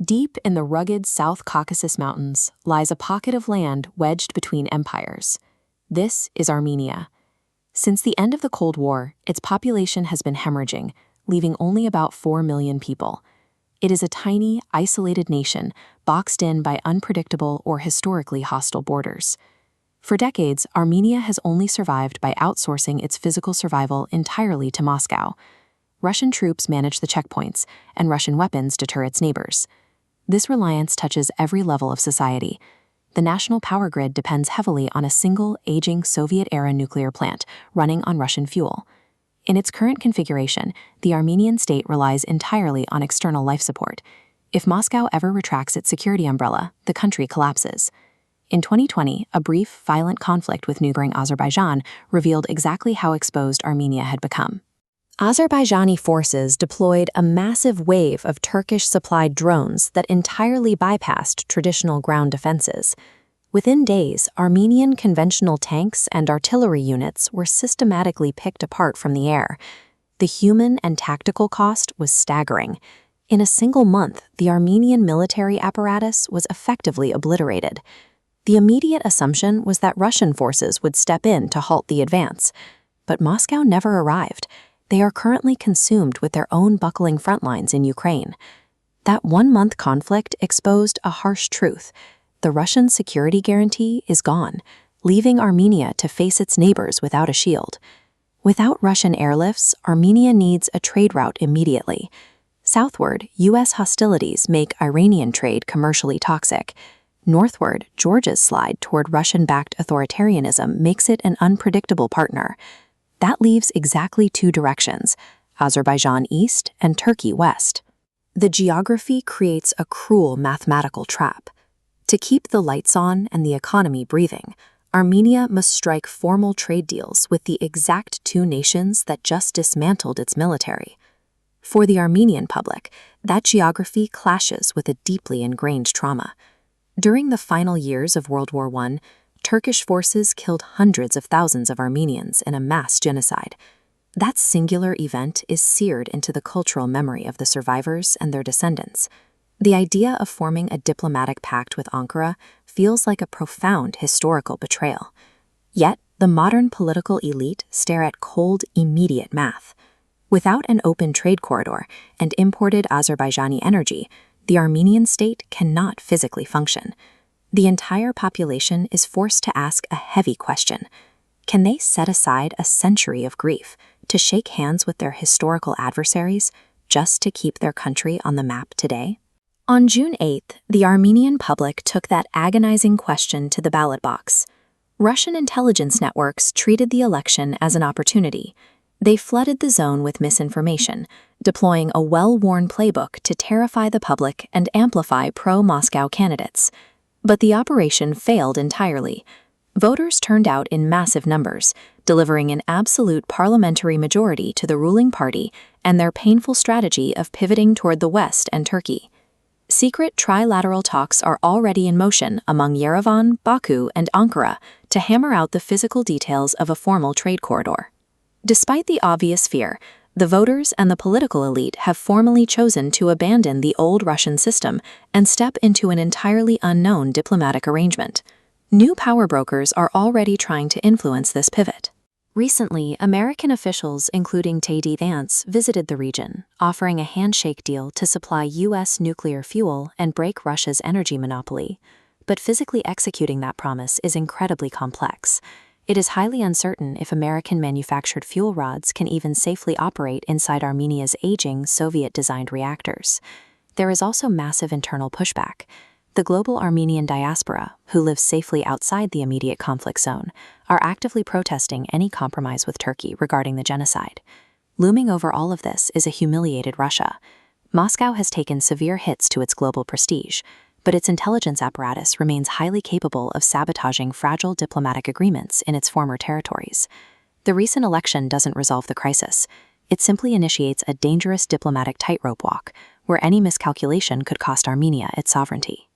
Deep in the rugged South Caucasus Mountains lies a pocket of land wedged between empires. This is Armenia. Since the end of the Cold War, its population has been hemorrhaging, leaving only about 4 million people. It is a tiny, isolated nation, boxed in by unpredictable or historically hostile borders. For decades, Armenia has only survived by outsourcing its physical survival entirely to Moscow. Russian troops manage the checkpoints, and Russian weapons deter its neighbors. This reliance touches every level of society. The national power grid depends heavily on a single, aging Soviet-era nuclear plant running on Russian fuel. In its current configuration, the Armenian state relies entirely on external life support. If Moscow ever retracts its security umbrella, the country collapses. In 2020, a brief, violent conflict with neighboring Azerbaijan revealed exactly how exposed Armenia had become. Azerbaijani forces deployed a massive wave of Turkish-supplied drones that entirely bypassed traditional ground defenses. Within days, Armenian conventional tanks and artillery units were systematically picked apart from the air. The human and tactical cost was staggering. In a single month, the Armenian military apparatus was effectively obliterated. The immediate assumption was that Russian forces would step in to halt the advance. But Moscow never arrived. They are currently consumed with their own buckling front lines in Ukraine. That one-month conflict exposed a harsh truth. The Russian security guarantee is gone, leaving Armenia to face its neighbors without a shield. Without Russian airlifts, Armenia needs a trade route immediately. Southward, U.S. hostilities make Iranian trade commercially toxic. Northward, Georgia's slide toward Russian-backed authoritarianism makes it an unpredictable partner. That leaves exactly two directions, Azerbaijan east and Turkey west. The geography creates a cruel mathematical trap. To keep the lights on and the economy breathing, Armenia must strike formal trade deals with the exact two nations that just dismantled its military. For the Armenian public, that geography clashes with a deeply ingrained trauma. During the final years of World War I, Turkish forces killed hundreds of thousands of Armenians in a mass genocide. That singular event is seared into the cultural memory of the survivors and their descendants. The idea of forming a diplomatic pact with Ankara feels like a profound historical betrayal. Yet, the modern political elite stare at cold, immediate math. Without an open trade corridor and imported Azerbaijani energy, the Armenian state cannot physically function. The entire population is forced to ask a heavy question. Can they set aside a century of grief to shake hands with their historical adversaries just to keep their country on the map today? On June 8th, the Armenian public took that agonizing question to the ballot box. Russian intelligence networks treated the election as an opportunity. They flooded the zone with misinformation, deploying a well-worn playbook to terrify the public and amplify pro-Moscow candidates. But the operation failed entirely. Voters turned out in massive numbers, delivering an absolute parliamentary majority to the ruling party and their painful strategy of pivoting toward the West and Turkey. Secret trilateral talks are already in motion among Yerevan, Baku, and Ankara to hammer out the physical details of a formal trade corridor. Despite the obvious fear, the voters and the political elite have formally chosen to abandon the old Russian system and step into an entirely unknown diplomatic arrangement. New power brokers are already trying to influence this pivot. Recently, American officials, including J.D. Vance, visited the region, offering a handshake deal to supply U.S. nuclear fuel and break Russia's energy monopoly. But physically executing that promise is incredibly complex. It is highly uncertain if American-manufactured fuel rods can even safely operate inside Armenia's aging Soviet-designed reactors. There is also massive internal pushback. The global Armenian diaspora, who lives safely outside the immediate conflict zone, are actively protesting any compromise with Turkey regarding the genocide. Looming over all of this is a humiliated Russia. Moscow has taken severe hits to its global prestige, but its intelligence apparatus remains highly capable of sabotaging fragile diplomatic agreements in its former territories. The recent election doesn't resolve the crisis. It simply initiates a dangerous diplomatic tightrope walk, where any miscalculation could cost Armenia its sovereignty.